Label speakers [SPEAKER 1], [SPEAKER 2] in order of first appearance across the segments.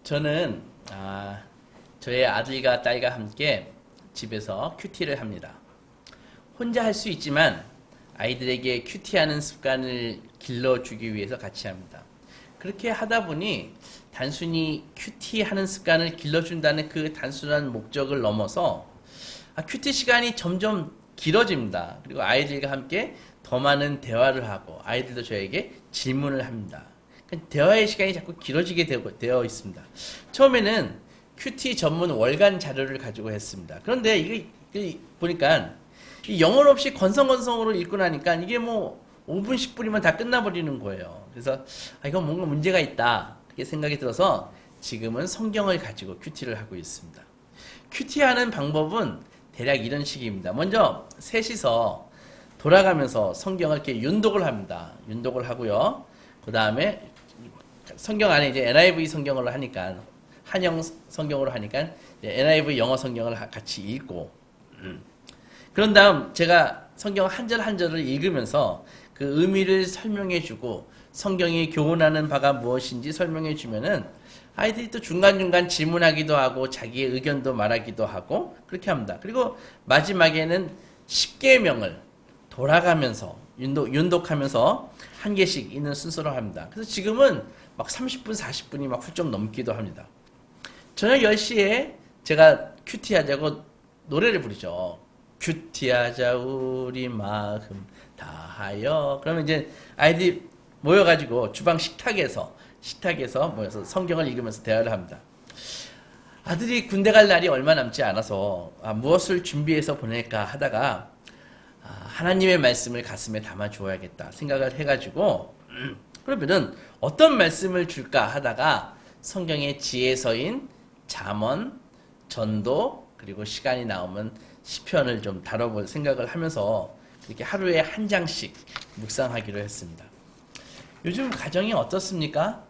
[SPEAKER 1] 저는 저의 아들과 딸과 함께 집에서 큐티를 합니다. 혼자 할 수 있지만 아이들에게 큐티하는 습관을 길러주기 위해서 같이 합니다. 그렇게 하다 보니 단순히 큐티하는 습관을 길러준다는 그 단순한 목적을 넘어서 큐티 시간이 점점 길어집니다. 그리고 아이들과 함께 더 많은 대화를 하고 아이들도 저에게 질문을 합니다. 대화의 시간이 자꾸 길어지게 되어 있습니다. 처음에는 큐티 전문 월간 자료를 가지고 했습니다. 그런데 이게 보니까 영혼 없이 건성건성으로 읽고 나니까 이게 뭐 5분, 10분이면 다 끝나버리는 거예요. 그래서 이건 뭔가 문제가 있다 그렇게 생각이 들어서 지금은 성경을 가지고 큐티를 하고 있습니다. 큐티하는 방법은 대략 이런 식입니다. 먼저 셋이서 돌아가면서 성경을 이렇게 윤독을 합니다. 윤독을 하고요. 그 다음에 성경 안에 이제 NIV 성경으로 하니까 한영 성경으로 하니까 NIV 영어 성경을 같이 읽고 그런 다음 제가 성경 한 절 한 절을 읽으면서 그 의미를 설명해주고 성경이 교훈하는 바가 무엇인지 설명해주면은 아이들이 또 중간중간 질문하기도 하고 자기의 의견도 말하기도 하고 그렇게 합니다. 그리고 마지막에는 10계명을 돌아가면서 윤독하면서 한 개씩 있는 순서로 합니다. 그래서 지금은 막 30분, 40분이 막 훌쩍 넘기도 합니다. 저녁 10시에 제가 큐티하자고 노래를 부르죠. 큐티하자 우리 마음 다하여. 그러면 이제 아이들이 모여가지고 주방 식탁에서 모여서 성경을 읽으면서 대화를 합니다. 아들이 군대 갈 날이 얼마 남지 않아서 무엇을 준비해서 보낼까 하다가 하나님의 말씀을 가슴에 담아 주어야겠다 생각을 해가지고 그러면은 어떤 말씀을 줄까 하다가 성경의 지혜서인 잠언, 전도 그리고 시간이 나오면 시편을 좀 다뤄볼 생각을 하면서 이렇게 하루에 한 장씩 묵상하기로 했습니다. 요즘 가정이 어떻습니까?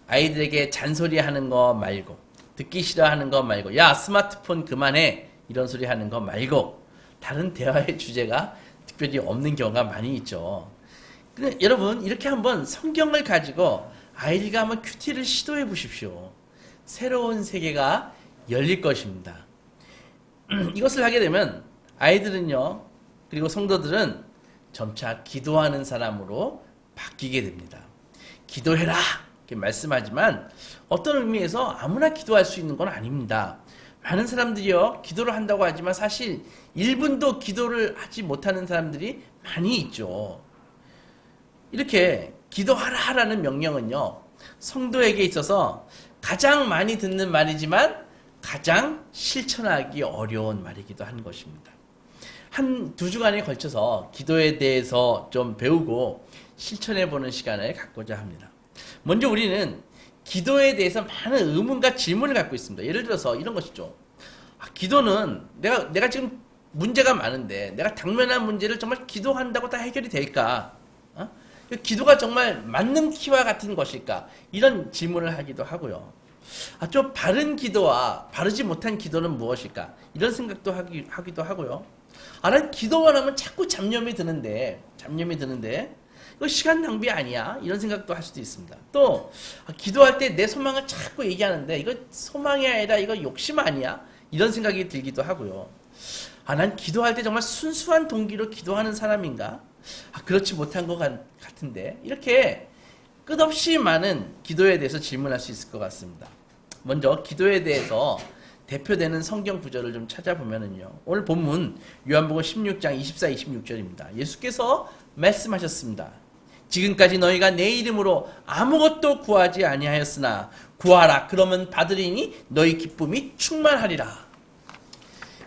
[SPEAKER 1] 아이들에게 잔소리하는 거 말고 듣기 싫어하는 거 말고 야 스마트폰 그만해 이런 소리 하는 거 말고 다른 대화의 주제가 특별히 없는 경우가 많이 있죠. 근데 여러분 이렇게 한번 성경을 가지고 아이들과 한번 큐티를 시도해 보십시오. 새로운 세계가 열릴 것입니다. 이것을 하게 되면 아이들은요 그리고 성도들은 점차 기도하는 사람으로 바뀌게 됩니다. 기도해라 이렇게 말씀하지만 어떤 의미에서 아무나 기도할 수 있는 건 아닙니다. 많은 사람들이요 기도를 한다고 하지만 사실 1분도 기도를 하지 못하는 사람들이 많이 있죠. 이렇게 기도하라라는 명령은요 성도에게 있어서 가장 많이 듣는 말이지만 가장 실천하기 어려운 말이기도 한 것입니다. 한 2주간에 걸쳐서 기도에 대해서 좀 배우고 실천해보는 시간을 갖고자 합니다. 먼저 우리는 기도에 대해서 많은 의문과 질문을 갖고 있습니다. 예를 들어서 이런 것이죠. 기도는 내가 지금 문제가 많은데 내가 당면한 문제를 정말 기도한다고 다 해결이 될까? 기도가 정말 맞는 키와 같은 것일까? 이런 질문을 하기도 하고요. 좀 바른 기도와 바르지 못한 기도는 무엇일까? 이런 생각도 하기도 하고요. 난 기도만 하면 자꾸 잡념이 드는데 이거 시간 낭비 아니야? 이런 생각도 할 수도 있습니다. 또 기도할 때 내 소망을 자꾸 얘기하는데 이거 소망이 아니라 이거 욕심 아니야? 이런 생각이 들기도 하고요. 난 기도할 때 정말 순수한 동기로 기도하는 사람인가? 그렇지 못한 것 같은데 이렇게 끝없이 많은 기도에 대해서 질문할 수 있을 것 같습니다. 먼저 기도에 대해서 대표되는 성경 구절을 좀 찾아보면은요. 오늘 본문 요한복음 16장 24, 26절입니다. 예수께서 말씀하셨습니다. 지금까지 너희가 내 이름으로 아무것도 구하지 아니하였으나 구하라 그러면 받으리니 너희 기쁨이 충만하리라.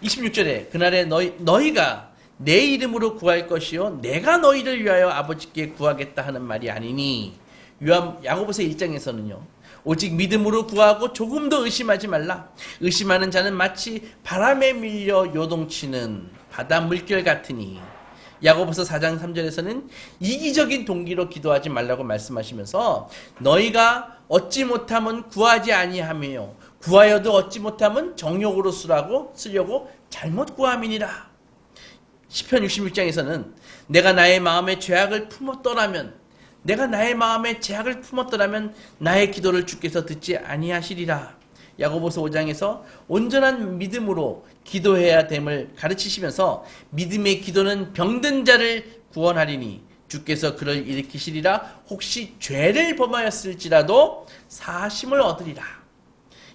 [SPEAKER 1] 26절에 그날에 너희가 내 이름으로 구할 것이요 내가 너희를 위하여 아버지께 구하겠다 하는 말이 아니니 야고보서 1장에서는요 오직 믿음으로 구하고 조금도 의심하지 말라. 의심하는 자는 마치 바람에 밀려 요동치는 바다 물결 같으니. 야고보서 4장 3절에서는 이기적인 동기로 기도하지 말라고 말씀하시면서 너희가 얻지 못하면 구하지 아니하며 구하여도 얻지 못하면 정욕으로 쓰려고 잘못 구함이니라. 시편 66장에서는 내가 나의 마음에 죄악을 품었더라면 내가 나의 마음에 제약을 품었더라면 나의 기도를 주께서 듣지 아니하시리라. 야고보서 5장에서 온전한 믿음으로 기도해야 됨을 가르치시면서 믿음의 기도는 병든 자를 구원하리니 주께서 그를 일으키시리라. 혹시 죄를 범하였을지라도 사심을 얻으리라.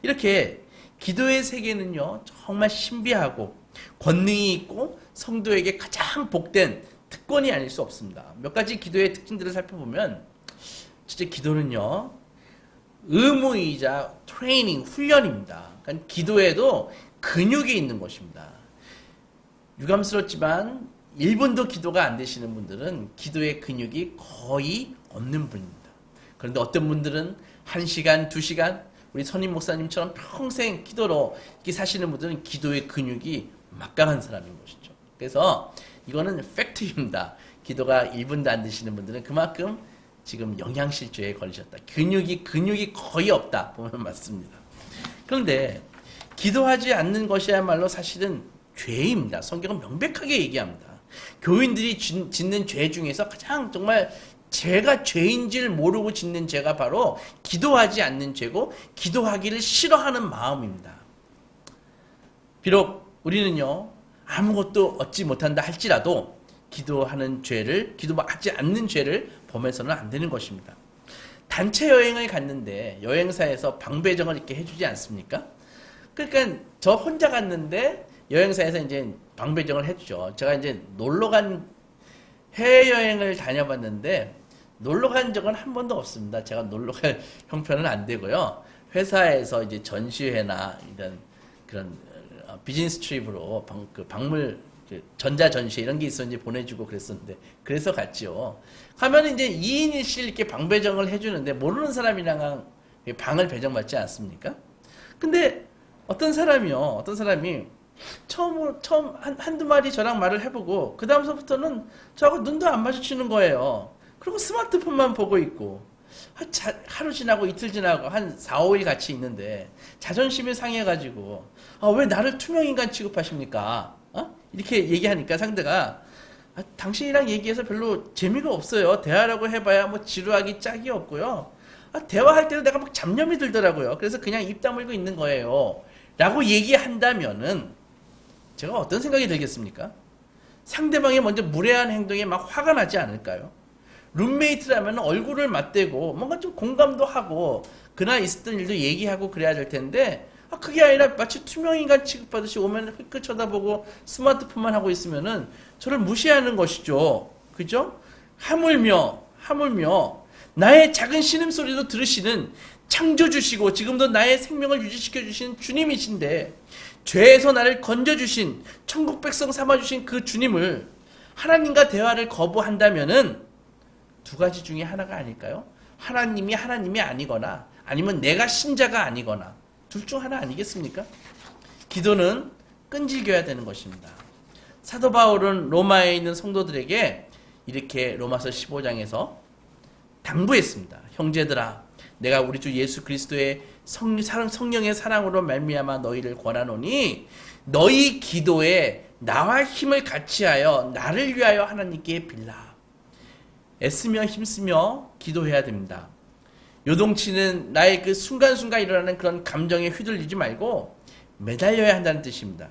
[SPEAKER 1] 이렇게 기도의 세계는요, 정말 신비하고 권능이 있고 성도에게 가장 복된 특권이 아닐 수 없습니다. 몇 가지 기도의 특징들을 살펴보면 진짜 기도는요, 의무이자 트레이닝, 훈련입니다. 그러니까 기도에도 근육이 있는 것입니다. 유감스럽지만 1분도 기도가 안 되시는 분들은 기도의 근육이 거의 없는 분입니다. 그런데 어떤 분들은 1시간, 2시간, 우리 선임 목사님처럼 평생 기도로 이렇게 사시는 분들은 기도의 근육이 막강한 사람인 것이죠. 그래서 이거는 팩트입니다. 기도가 1분도 안 되시는 분들은 그만큼 지금 영양실조에 걸리셨다. 근육이 거의 없다. 보면 맞습니다. 그런데 기도하지 않는 것이야말로 사실은 죄입니다. 성경은 명백하게 얘기합니다. 교인들이 짓는 죄 중에서 가장 정말 죄가 죄인지를 모르고 짓는 죄가 바로 기도하지 않는 죄고 기도하기를 싫어하는 마음입니다. 비록 우리는요, 아무것도 얻지 못한다 할지라도 기도하지 않는 죄를 범해서는 안 되는 것입니다. 단체 여행을 갔는데 여행사에서 방배정을 이렇게 해주지 않습니까? 그러니까 저 혼자 갔는데 여행사에서 이제 방배정을 해주죠. 제가 이제 해외여행을 다녀봤는데 놀러 간 적은 한 번도 없습니다. 제가 놀러 갈 형편은 안 되고요. 회사에서 이제 전시회나 이런 그런 비즈니스 트립으로 전자 전시회 이런 게 있었는지 보내주고 그랬었는데 그래서 갔죠. 가면 이제 2인 1실 이렇게 방배정을 해주는데 모르는 사람이랑 방을 배정받지 않습니까? 근데 어떤 사람이 처음 한두 마디 저랑 말을 해보고 그 다음서부터는 저하고 눈도 안 마주치는 거예요. 그리고 스마트폰만 보고 있고 하루 지나고 이틀 지나고 한 4, 5일 같이 있는데 자존심이 상해가지고 왜 나를 투명인간 취급하십니까? 이렇게 얘기하니까 상대가 당신이랑 얘기해서 별로 재미가 없어요. 대화라고 해봐야 뭐 지루하기 짝이 없고요. 대화할 때도 내가 막 잡념이 들더라고요. 그래서 그냥 입 다물고 있는 거예요. 라고 얘기한다면은 제가 어떤 생각이 들겠습니까? 상대방이 먼저 무례한 행동에 막 화가 나지 않을까요? 룸메이트라면 얼굴을 맞대고 뭔가 좀 공감도 하고 그날 있었던 일도 얘기하고 그래야 될 텐데 그게 아니라 마치 투명인간 취급하듯이 오면 힐끗 쳐다보고 스마트폰만 하고 있으면은 저를 무시하는 것이죠. 그죠? 하물며 나의 작은 신음소리도 들으시는 창조주시고 지금도 나의 생명을 유지시켜 주시는 주님이신데 죄에서 나를 건져주신 천국 백성 삼아주신 그 주님을 하나님과 대화를 거부한다면은 두 가지 중에 하나가 아닐까요? 하나님이 아니거나 아니면 내가 신자가 아니거나 둘 중 하나 아니겠습니까? 기도는 끈질겨야 되는 것입니다. 사도 바울은 로마에 있는 성도들에게 이렇게 로마서 15장에서 당부했습니다. 형제들아, 내가 우리 주 예수 그리스도의 성령의 사랑으로 말미암아 너희를 권하노니 너희 기도에 나와 힘을 같이하여 나를 위하여 하나님께 빌라. 애쓰며 힘쓰며 기도해야 됩니다. 요동치는 나의 그 순간순간 일어나는 그런 감정에 휘둘리지 말고 매달려야 한다는 뜻입니다.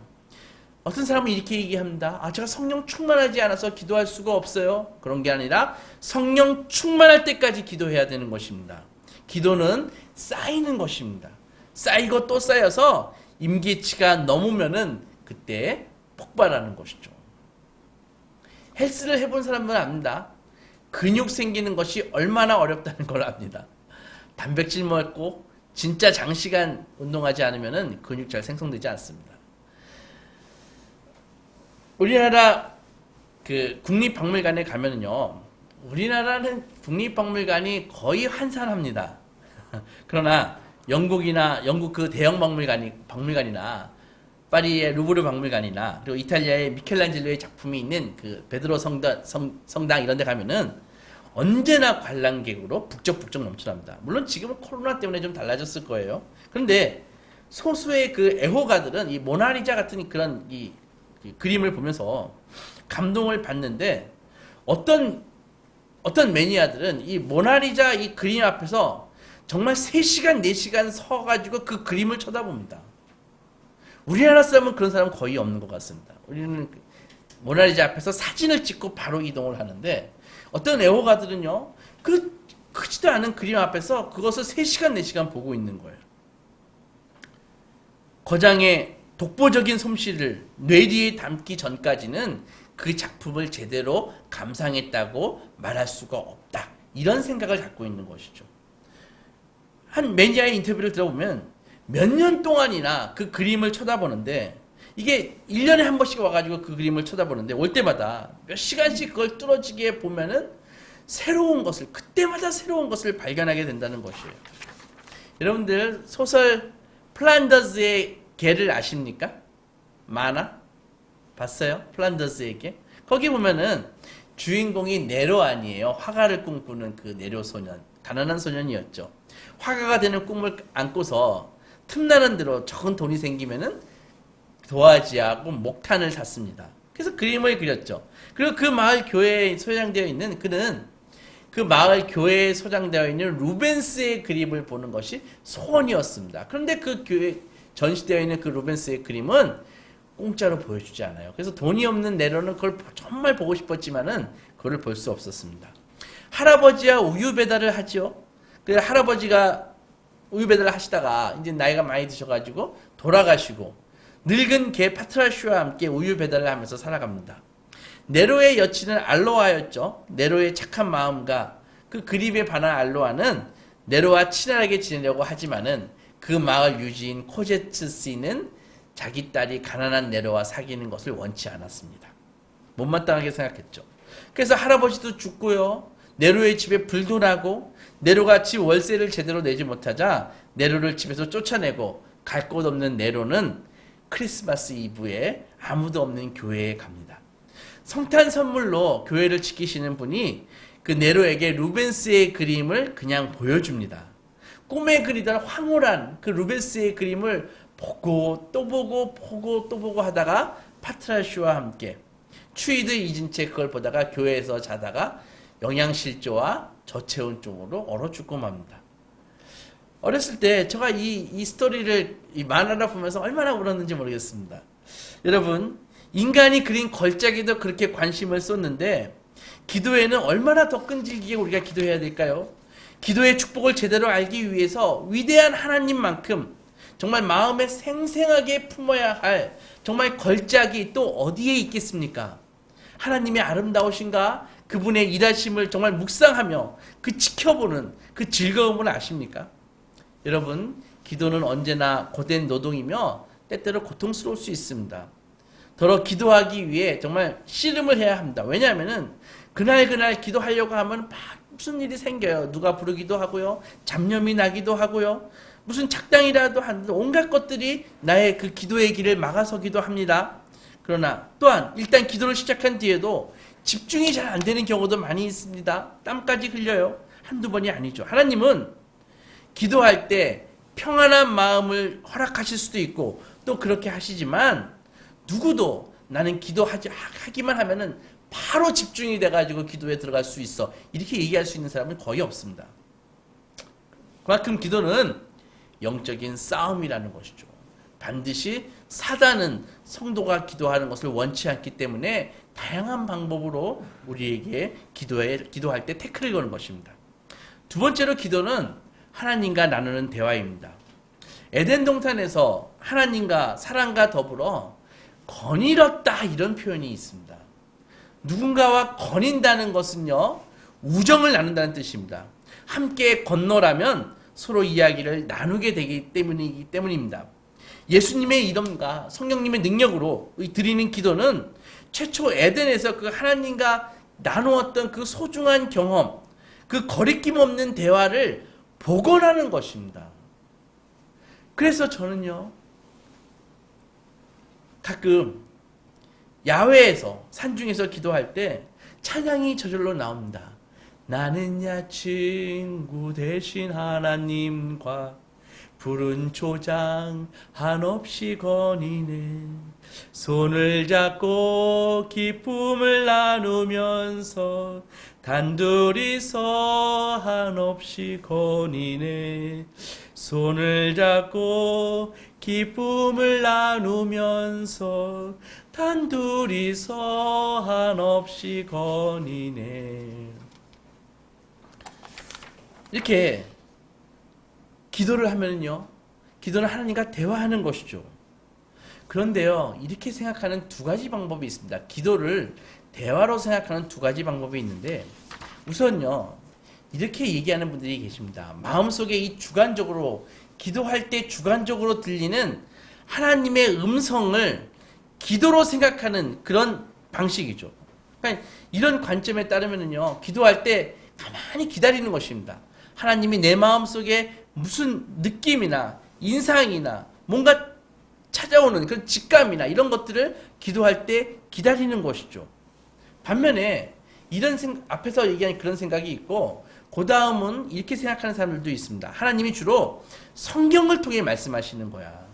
[SPEAKER 1] 어떤 사람은 이렇게 얘기합니다. 제가 성령 충만하지 않아서 기도할 수가 없어요. 그런 게 아니라 성령 충만할 때까지 기도해야 되는 것입니다. 기도는 쌓이는 것입니다. 쌓이고 또 쌓여서 임계치가 넘으면은 그때 폭발하는 것이죠. 헬스를 해본 사람은 압니다. 근육 생기는 것이 얼마나 어렵다는 걸 압니다. 단백질 먹고 진짜 장시간 운동하지 않으면은 근육 잘 생성되지 않습니다. 우리나라 그 국립박물관에 가면은요, 우리나라는 국립박물관이 거의 한산합니다. 그러나 영국 그 대형 박물관이나 파리의 루브르 박물관이나 그리고 이탈리아의 미켈란젤로의 작품이 있는 그 베드로 성당 이런 데 가면은 언제나 관람객으로 북적북적 넘쳐납니다. 물론 지금은 코로나 때문에 좀 달라졌을 거예요. 그런데 소수의 그 애호가들은 이 모나리자 같은 그런 이 그림을 보면서 감동을 받는데 어떤 어떤 매니아들은 이 모나리자 이 그림 앞에서 정말 3시간, 4시간 서가지고 그 그림을 쳐다봅니다. 우리나라 사람은 그런 사람은 거의 없는 것 같습니다. 우리는 모나리자 앞에서 사진을 찍고 바로 이동을 하는데, 어떤 애호가들은요, 그 크지도 않은 그림 앞에서 그것을 3시간, 4시간 보고 있는 거예요. 거장의 독보적인 솜씨를 뇌리에 담기 전까지는 그 작품을 제대로 감상했다고 말할 수가 없다. 이런 생각을 갖고 있는 것이죠. 한 매니아의 인터뷰를 들어보면 몇 년 동안이나 그 그림을 쳐다보는데, 이게 1년에 한 번씩 와가지고 그 그림을 쳐다보는데, 올 때마다 몇 시간씩 그걸 뚫어지게 보면은 새로운 것을, 그때마다 새로운 것을 발견하게 된다는 것이에요. 여러분들 소설 플란더스의 개를 아십니까? 만화? 봤어요? 플란더스의 개? 거기 보면은 주인공이 네로 아니에요. 화가를 꿈꾸는 그 네로 소년. 가난한 소년이었죠. 화가가 되는 꿈을 안고서 틈나는 대로 적은 돈이 생기면은 도화지하고 목탄을 샀습니다. 그래서 그림을 그렸죠. 그리고 그 마을 교회에 소장되어 있는, 그는 그 마을 교회에 소장되어 있는 루벤스의 그림을 보는 것이 소원이었습니다. 그런데 그 교회 전시되어 있는 그 루벤스의 그림은 공짜로 보여주지 않아요. 그래서 돈이 없는 네로는 그걸 정말 보고 싶었지만은 그걸 볼 수 없었습니다. 할아버지와 우유 배달을 하죠. 그래서 할아버지가 우유 배달을 하시다가 이제 나이가 많이 드셔가지고 돌아가시고 늙은 개 파트라슈와 함께 우유 배달을 하면서 살아갑니다. 네로의 여친은 알로아였죠. 네로의 착한 마음과 그 그림에 반한 알로아는 네로와 친하게 지내려고 하지만은 그 마을 유지인 코제츠스는 자기 딸이 가난한 네로와 사귀는 것을 원치 않았습니다. 못마땅하게 생각했죠. 그래서 할아버지도 죽고요. 네로의 집에 불도 나고, 네로가 집 월세를 제대로 내지 못하자 네로를 집에서 쫓아내고, 갈 곳 없는 네로는 크리스마스 이브에 아무도 없는 교회에 갑니다. 성탄 선물로 교회를 지키시는 분이 그 네로에게 루벤스의 그림을 그냥 보여줍니다. 꿈에 그리던 황홀한 그 루벤스의 그림을 보고 또 보고 보고 또 보고 하다가 파트라슈와 함께 추위도 잊은 채 그걸 보다가 교회에서 자다가 영양실조와 저체온증으로 얼어 죽고 맙니다. 어렸을 때 제가 이 스토리를 이 만화를 보면서 얼마나 울었는지 모르겠습니다. 여러분, 인간이 그린 걸작에도 그렇게 관심을 쏟는데 기도에는 얼마나 더 끈질기게 우리가 기도해야 될까요? 기도의 축복을 제대로 알기 위해서 위대한 하나님만큼 정말 마음에 생생하게 품어야 할 정말 걸작이 또 어디에 있겠습니까? 하나님의 아름다우신가? 그분의 일하심을 정말 묵상하며 그 지켜보는 그 즐거움을 아십니까? 여러분, 기도는 언제나 고된 노동이며 때때로 고통스러울 수 있습니다. 더러 기도하기 위해 정말 씨름을 해야 합니다. 왜냐하면은 그날 기도하려고 하면 막 무슨 일이 생겨요. 누가 부르기도 하고요. 잡념이 나기도 하고요. 무슨 착당이라도 하는데 온갖 것들이 나의 그 기도의 길을 막아서기도 합니다. 그러나 또한 일단 기도를 시작한 뒤에도 집중이 잘 안 되는 경우도 많이 있습니다. 땀까지 흘려요. 한두 번이 아니죠. 하나님은 기도할 때 평안한 마음을 허락하실 수도 있고 또 그렇게 하시지만 누구도 나는 하기만 하면은 바로 집중이 돼가지고 기도에 들어갈 수 있어. 이렇게 얘기할 수 있는 사람은 거의 없습니다. 그만큼 기도는 영적인 싸움이라는 것이죠. 반드시 사단은 성도가 기도하는 것을 원치 않기 때문에 다양한 방법으로 우리에게 기도할 때 태클을 거는 것입니다. 두 번째로 기도는 하나님과 나누는 대화입니다. 에덴 동산에서 하나님과 사람과 더불어 거닐었다 이런 표현이 있습니다. 누군가와 거닌다는 것은요, 우정을 나눈다는 뜻입니다. 함께 건너라면 서로 이야기를 나누게 되기 때문입니다. 예수님의 이름과 성령님의 능력으로 드리는 기도는 최초 에덴에서 그 하나님과 나누었던 그 소중한 경험, 그 거리낌 없는 대화를 복원하는 것입니다. 그래서 저는요, 가끔 야외에서 산중에서 기도할 때 찬양이 저절로 나옵니다. 나는야 친구 대신 하나님과 푸른 초장 한없이 거니네. 손을 잡고 기쁨을 나누면서 단둘이서 한없이 거니네. 손을 잡고 기쁨을 나누면서 단둘이서 한없이 거니네. 이렇게 기도를 하면요, 기도는 하나님과 대화하는 것이죠. 그런데요, 이렇게 생각하는 두 가지 방법이 있습니다. 기도를 대화로 생각하는 두 가지 방법이 있는데, 우선요, 이렇게 얘기하는 분들이 계십니다. 마음속에 이 주관적으로, 기도할 때 주관적으로 들리는 하나님의 음성을 기도로 생각하는 그런 방식이죠. 그러니까 이런 관점에 따르면요, 기도할 때 가만히 기다리는 것입니다. 하나님이 내 마음속에 무슨 느낌이나 인상이나 뭔가 찾아오는 그런 직감이나 이런 것들을 기도할 때 기다리는 것이죠. 반면에 이런 앞에서 얘기한 그런 생각이 있고, 그 다음은 이렇게 생각하는 사람들도 있습니다. 하나님이 주로 성경을 통해 말씀하시는 거야.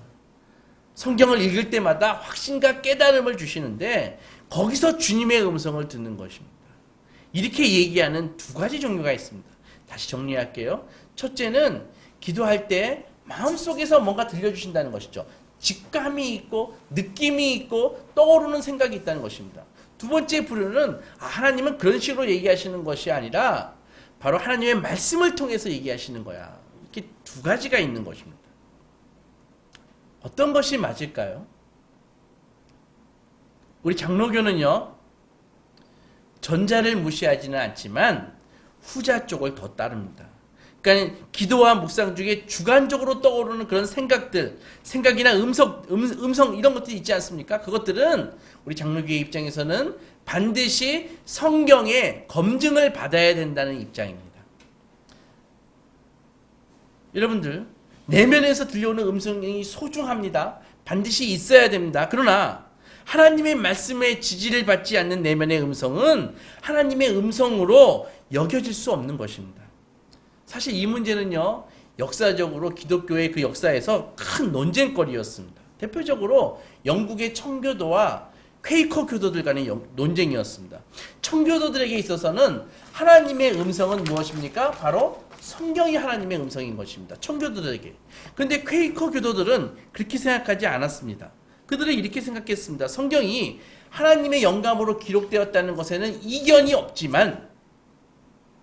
[SPEAKER 1] 성경을 읽을 때마다 확신과 깨달음을 주시는데 거기서 주님의 음성을 듣는 것입니다. 이렇게 얘기하는 두 가지 종류가 있습니다. 다시 정리할게요. 첫째는 기도할 때 마음속에서 뭔가 들려주신다는 것이죠. 직감이 있고 느낌이 있고 떠오르는 생각이 있다는 것입니다. 두 번째 부류는 하나님은 그런 식으로 얘기하시는 것이 아니라 바로 하나님의 말씀을 통해서 얘기하시는 거야. 이렇게 두 가지가 있는 것입니다. 어떤 것이 맞을까요? 우리 장로교는요, 전자를 무시하지는 않지만 후자 쪽을 더 따릅니다. 그러니까 기도와 묵상 중에 주관적으로 떠오르는 그런 생각들, 생각이나 음성 이런 것들이 있지 않습니까? 그것들은 우리 장로교의 입장에서는 반드시 성경의 검증을 받아야 된다는 입장입니다. 여러분들, 내면에서 들려오는 음성이 소중합니다. 반드시 있어야 됩니다. 그러나 하나님의 말씀에 지지를 받지 않는 내면의 음성은 하나님의 음성으로 여겨질 수 없는 것입니다. 사실 이 문제는요, 역사적으로 기독교의 그 역사에서 큰 논쟁거리였습니다. 대표적으로 영국의 청교도와 퀘이커 교도들 간의 논쟁이었습니다. 청교도들에게 있어서는 하나님의 음성은 무엇입니까? 바로 성경이 하나님의 음성인 것입니다. 청교도들에게. 그런데 퀘이커 교도들은 그렇게 생각하지 않았습니다. 그들은 이렇게 생각했습니다. 성경이 하나님의 영감으로 기록되었다는 것에는 이견이 없지만,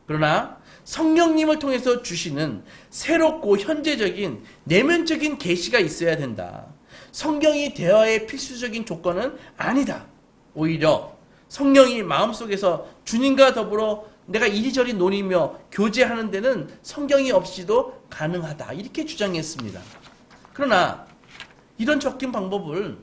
[SPEAKER 1] 그러나 성령님을 통해서 주시는 새롭고 현재적인 내면적인 계시가 있어야 된다. 성경이 대화의 필수적인 조건은 아니다. 오히려 성령이 마음속에서 주님과 더불어 내가 이리저리 논의며 교제하는 데는 성경이 없이도 가능하다. 이렇게 주장했습니다. 그러나 이런 접근 방법을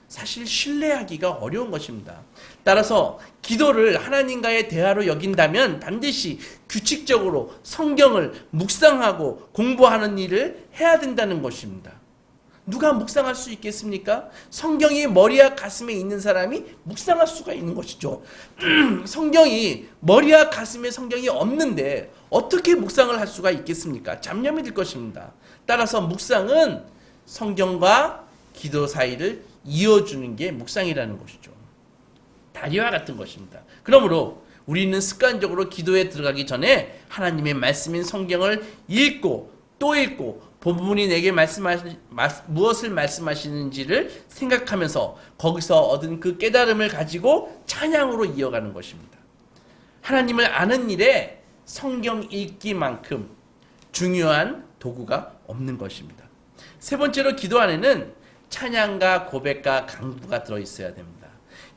[SPEAKER 1] 사실 신뢰하기가 어려운 것입니다. 따라서 기도를 하나님과의 대화로 여긴다면 반드시 규칙적으로 성경을 묵상하고 공부하는 일을 해야 된다는 것입니다. 누가 묵상할 수 있겠습니까? 성경이 머리와 가슴에 있는 사람이 묵상할 수가 있는 것이죠. 성경이 머리와 가슴에 성경이 없는데 어떻게 묵상을 할 수가 있겠습니까? 잡념이 들 것입니다. 따라서 묵상은 성경과 기도 사이를 이어주는 게 묵상이라는 것이죠. 다리와 같은 것입니다. 그러므로 우리는 습관적으로 기도에 들어가기 전에 하나님의 말씀인 성경을 읽고 또 읽고 본문이 내게 무엇을 말씀하시는지를 생각하면서 거기서 얻은 그 깨달음을 가지고 찬양으로 이어가는 것입니다. 하나님을 아는 일에 성경 읽기만큼 중요한 도구가 없는 것입니다. 세 번째로 기도 안에는 찬양과 고백과 강구가 들어있어야 됩니다.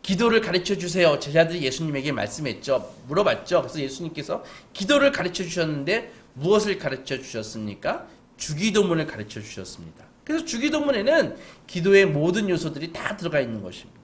[SPEAKER 1] 기도를 가르쳐 주세요. 제자들이 예수님에게 말씀했죠. 물어봤죠. 그래서 예수님께서 기도를 가르쳐 주셨는데 무엇을 가르쳐 주셨습니까? 주기도문을 가르쳐 주셨습니다. 그래서 주기도문에는 기도의 모든 요소들이 다 들어가 있는 것입니다.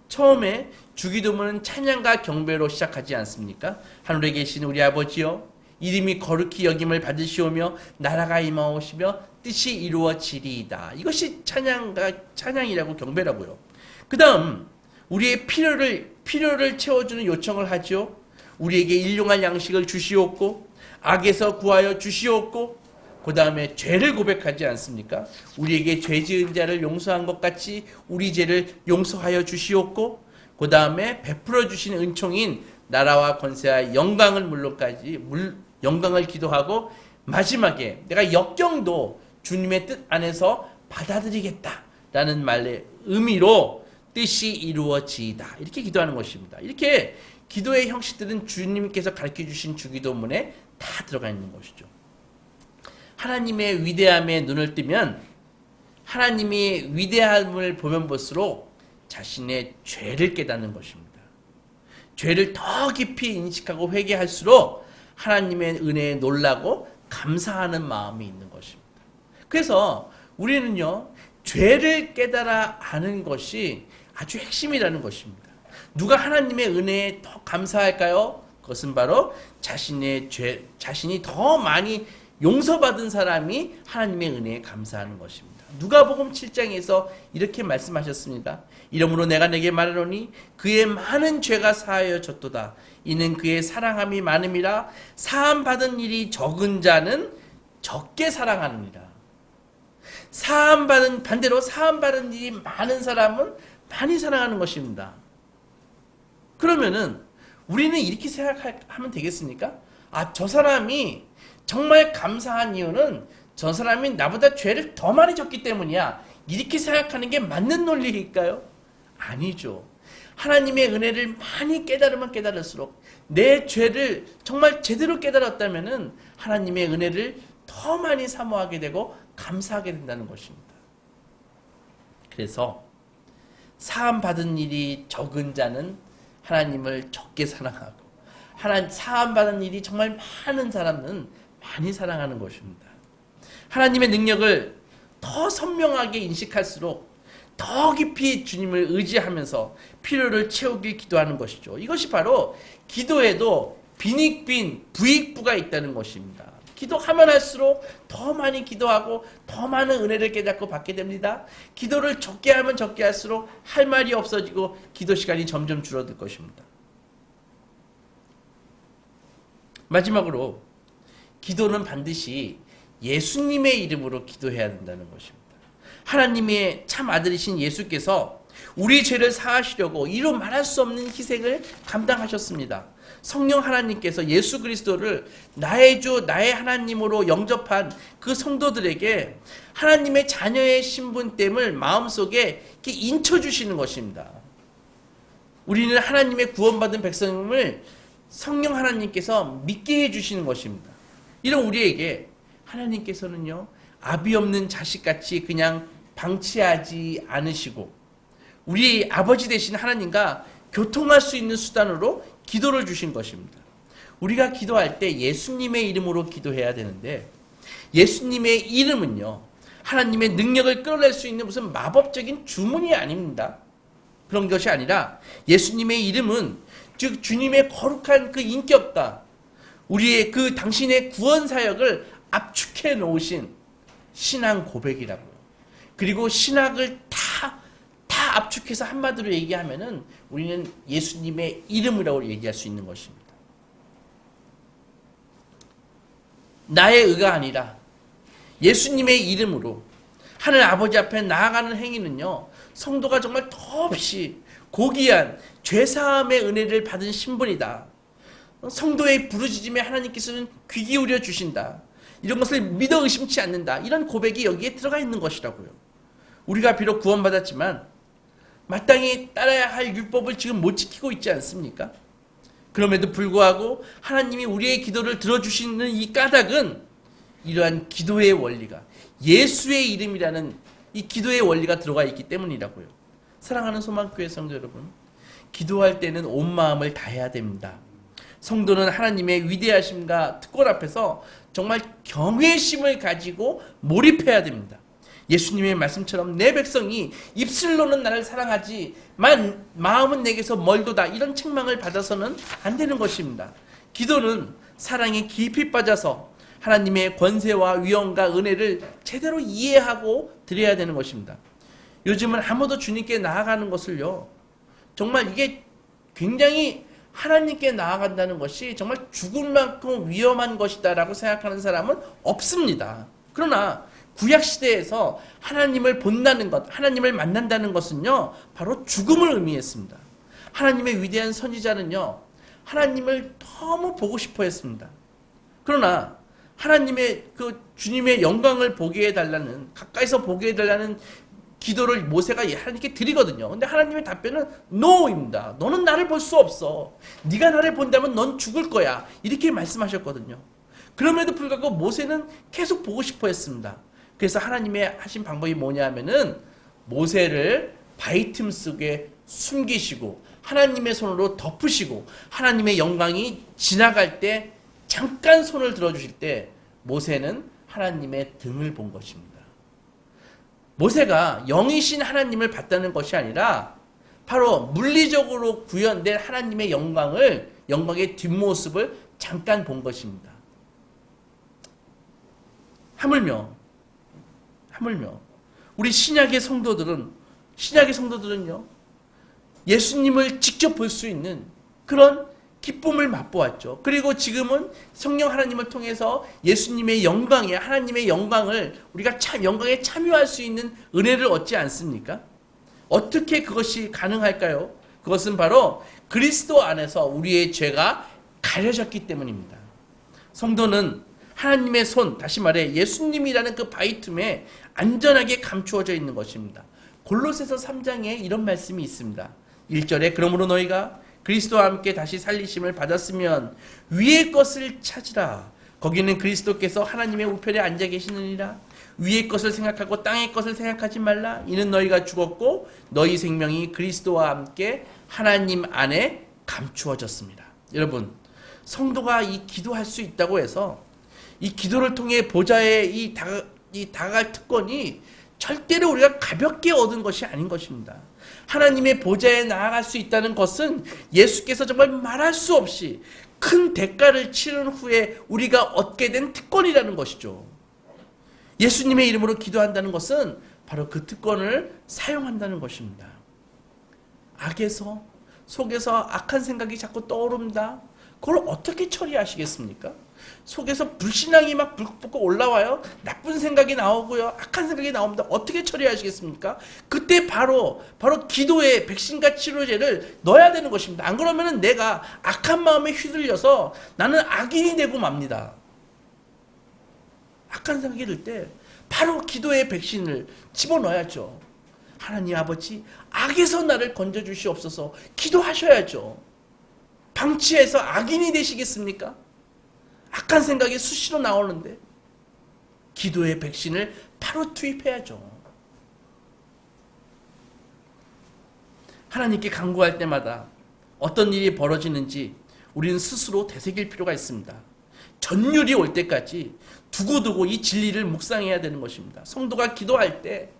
[SPEAKER 1] 처음에 주기도문은 찬양과 경배로 시작하지 않습니까? 하늘에 계신 우리 아버지여, 이름이 거룩히 여김을 받으시오며 나라가 임하오시며 뜻이 이루어지리이다. 이것이 찬양이라고 경배라고요. 그 다음 우리의 필요를 채워주는 요청을 하죠. 우리에게 일용할 양식을 주시옵고 악에서 구하여 주시옵고 그 다음에 죄를 고백하지 않습니까? 우리에게 죄 지은 자를 용서한 것 같이 우리 죄를 용서하여 주시옵고, 그 다음에 베풀어 주신 은총인 나라와 권세와 영광을 영광을 기도하고, 마지막에 내가 역경도 주님의 뜻 안에서 받아들이겠다라는 말의 의미로 뜻이 이루어지이다, 이렇게 기도하는 것입니다. 이렇게 기도의 형식들은 주님께서 가르쳐 주신 주기도문에 다 들어가 있는 것이죠. 하나님의 위대함에 눈을 뜨면 하나님이 위대함을 보면 볼수록 자신의 죄를 깨닫는 것입니다. 죄를 더 깊이 인식하고 회개할수록 하나님의 은혜에 놀라고 감사하는 마음이 있는 것입니다. 그래서 우리는요, 죄를 깨달아 아는 것이 아주 핵심이라는 것입니다. 누가 하나님의 은혜에 더 감사할까요? 그것은 바로 자신이 더 많이 용서받은 사람이 하나님의 은혜에 감사하는 것입니다. 누가복음 7장에서 이렇게 말씀하셨습니다. 이러므로 내가 내게 말하노니 그의 많은 죄가 사하여졌도다. 이는 그의 사랑함이 많음이라. 사함받은 일이 적은 자는 적게 사랑하느니라. 반대로 사함받은 일이 많은 사람은 많이 사랑하는 것입니다. 그러면은 우리는 이렇게 생각하면 되겠습니까? 저 사람이 정말 감사한 이유는 저 사람이 나보다 죄를 더 많이 졌기 때문이야, 이렇게 생각하는 게 맞는 논리일까요? 아니죠. 하나님의 은혜를 많이 깨달으면 깨달을수록 내 죄를 정말 제대로 깨달았다면은 하나님의 은혜를 더 많이 사모하게 되고 감사하게 된다는 것입니다. 그래서 사함받은 일이 적은 자는 하나님을 적게 사랑하고, 사함받은 일이 정말 많은 사람은 많이 사랑하는 것입니다. 하나님의 능력을 더 선명하게 인식할수록 더 깊이 주님을 의지하면서 필요를 채우길 기도하는 것이죠. 이것이 바로 기도에도 빈익빈 부익부가 있다는 것입니다. 기도하면 할수록 더 많이 기도하고 더 많은 은혜를 깨닫고 받게 됩니다. 기도를 적게 하면 적게 할수록 할 말이 없어지고 기도 시간이 점점 줄어들 것입니다. 마지막으로 기도는 반드시 예수님의 이름으로 기도해야 된다는 것입니다. 하나님의 참 아들이신 예수께서 우리 죄를 사하시려고 이루 말할 수 없는 희생을 감당하셨습니다. 성령 하나님께서 예수 그리스도를 나의 주 나의 하나님으로 영접한 그 성도들에게 하나님의 자녀의 신분됨을 마음속에 이렇게 인쳐주시는 것입니다. 우리는 하나님의 구원받은 백성임을 성령 하나님께서 믿게 해주시는 것입니다. 이런 우리에게 하나님께서는요, 아비 없는 자식같이 그냥 방치하지 않으시고 우리 아버지 되신 하나님과 교통할 수 있는 수단으로 기도를 주신 것입니다. 우리가 기도할 때 예수님의 이름으로 기도해야 되는데, 예수님의 이름은요, 하나님의 능력을 끌어낼 수 있는 무슨 마법적인 주문이 아닙니다. 그런 것이 아니라 예수님의 이름은 즉 주님의 거룩한 그 인격과 우리의 그 당신의 구원 사역을 압축해 놓으신 신앙 고백이라고요. 그리고 신학을 다 압축해서 한마디로 얘기하면은 우리는 예수님의 이름이라고 얘기할 수 있는 것입니다. 나의 의가 아니라 예수님의 이름으로 하늘 아버지 앞에 나아가는 행위는요, 성도가 정말 더없이 고귀한 죄사함의 은혜를 받은 신분이다. 성도의 부르짖음에 하나님께서는 귀 기울여 주신다. 이런 것을 믿어 의심치 않는다. 이런 고백이 여기에 들어가 있는 것이라고요. 우리가 비록 구원받았지만 마땅히 따라야 할 율법을 지금 못 지키고 있지 않습니까? 그럼에도 불구하고 하나님이 우리의 기도를 들어주시는 이 까닭은 이러한 기도의 원리가, 예수의 이름이라는 이 기도의 원리가 들어가 있기 때문이라고요. 사랑하는 소망교회 성도 여러분, 기도할 때는 온 마음을 다해야 됩니다. 성도는 하나님의 위대하심과 특권 앞에서 정말 경외심을 가지고 몰입해야 됩니다. 예수님의 말씀처럼 내 백성이 입술로는 나를 사랑하지만 마음은 내게서 멀도다, 이런 책망을 받아서는 안 되는 것입니다. 기도는 사랑에 깊이 빠져서 하나님의 권세와 위엄과 은혜를 제대로 이해하고 드려야 되는 것입니다. 요즘은 아무도 주님께 나아가는 것을요, 정말 이게 굉장히 하나님께 나아간다는 것이 정말 죽을 만큼 위험한 것이다라고 생각하는 사람은 없습니다. 그러나 구약시대에서 하나님을 본다는 것, 하나님을 만난다는 것은요, 바로 죽음을 의미했습니다. 하나님의 위대한 선지자는요, 하나님을 너무 보고 싶어 했습니다. 그러나 하나님의 주님의 영광을 보게 해달라는, 가까이서 보게 해달라는 기도를 모세가 하나님께 드리거든요. 근데 하나님의 답변은 NO입니다. 너는 나를 볼 수 없어. 네가 나를 본다면 넌 죽을 거야. 이렇게 말씀하셨거든요. 그럼에도 불구하고 모세는 계속 보고 싶어 했습니다. 그래서 하나님의 하신 방법이 뭐냐면은 모세를 바위 틈 속에 숨기시고 하나님의 손으로 덮으시고 하나님의 영광이 지나갈 때 잠깐 손을 들어주실 때 모세는 하나님의 등을 본 것입니다. 모세가 영이신 하나님을 봤다는 것이 아니라 바로 물리적으로 구현된 하나님의 영광의 뒷모습을 잠깐 본 것입니다. 하물며 우리 신약의 성도들은요, 예수님을 직접 볼 수 있는 그런 기쁨을 맛보았죠. 그리고 지금은 성령 하나님을 통해서 예수님의 영광에, 하나님의 영광을 우리가 영광에 참여할 수 있는 은혜를 얻지 않습니까? 어떻게 그것이 가능할까요? 그것은 바로 그리스도 안에서 우리의 죄가 가려졌기 때문입니다. 성도는 하나님의 손, 다시 말해 예수님이라는 그 바위 틈에 안전하게 감추어져 있는 것입니다. 골로새서 3장에 이런 말씀이 있습니다. 1절에 그러므로 너희가 그리스도와 함께 다시 살리심을 받았으면 위의 것을 찾으라. 거기는 그리스도께서 하나님의 우편에 앉아 계시느니라. 위의 것을 생각하고 땅의 것을 생각하지 말라. 이는 너희가 죽었고 너희 생명이 그리스도와 함께 하나님 안에 감추어졌습니다. 여러분, 성도가 이 기도할 수 있다고 해서 이 기도를 통해 보좌에 다가갈 특권이 절대로 우리가 가볍게 얻은 것이 아닌 것입니다. 하나님의 보좌에 나아갈 수 있다는 것은 예수께서 정말 말할 수 없이 큰 대가를 치른 후에 우리가 얻게 된 특권이라는 것이죠. 예수님의 이름으로 기도한다는 것은 바로 그 특권을 사용한다는 것입니다. 속에서 악한 생각이 자꾸 떠오릅니다. 그걸 어떻게 처리하시겠습니까? 속에서 불신앙이 막 불끈 올라와요. 나쁜 생각이 나오고요. 악한 생각이 나옵니다. 어떻게 처리하시겠습니까? 그때 바로 기도의 백신과 치료제를 넣어야 되는 것입니다. 안 그러면은 내가 악한 마음에 휘둘려서 나는 악인이 되고 맙니다. 악한 생각이 들 때 바로 기도의 백신을 집어넣어야죠. 하나님 아버지, 악에서 나를 건져주시옵소서. 기도하셔야죠. 방치해서 악인이 되시겠습니까? 악한 생각이 수시로 나오는데 기도의 백신을 바로 투입해야죠. 하나님께 간구할 때마다 어떤 일이 벌어지는지 우리는 스스로 되새길 필요가 있습니다. 전율이 올 때까지 두고두고 이 진리를 묵상해야 되는 것입니다. 성도가 기도할 때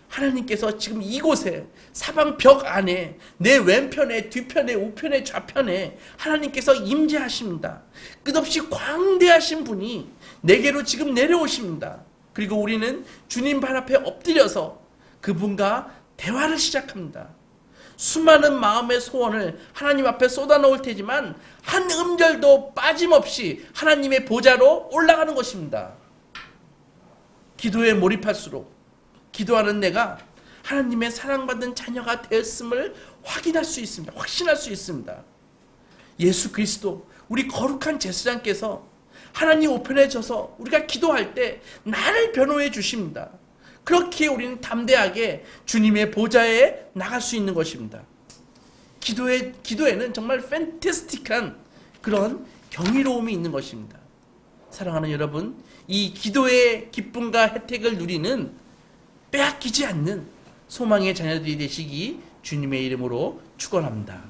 [SPEAKER 1] 하나님께서 지금 이곳에 사방 벽 안에 내 왼편에 뒤편에 우편에 좌편에 하나님께서 임재하십니다. 끝없이 광대하신 분이 내게로 지금 내려오십니다. 그리고 우리는 주님 발 앞에 엎드려서 그분과 대화를 시작합니다. 수많은 마음의 소원을 하나님 앞에 쏟아놓을 테지만 한 음절도 빠짐없이 하나님의 보좌로 올라가는 것입니다. 기도에 몰입할수록 기도하는 내가 하나님의 사랑받는 자녀가 되었음을 확인할 수 있습니다. 확신할 수 있습니다. 예수 그리스도, 우리 거룩한 제사장께서 하나님 우편에 져서 우리가 기도할 때 나를 변호해 주십니다. 그렇게 우리는 담대하게 주님의 보좌에 나갈 수 있는 것입니다. 기도에는 정말 팬티스틱한 그런 경이로움이 있는 것입니다. 사랑하는 여러분, 이 기도의 기쁨과 혜택을 누리는 빼앗기지 않는 소망의 자녀들이 되시기 주님의 이름으로 축원합니다.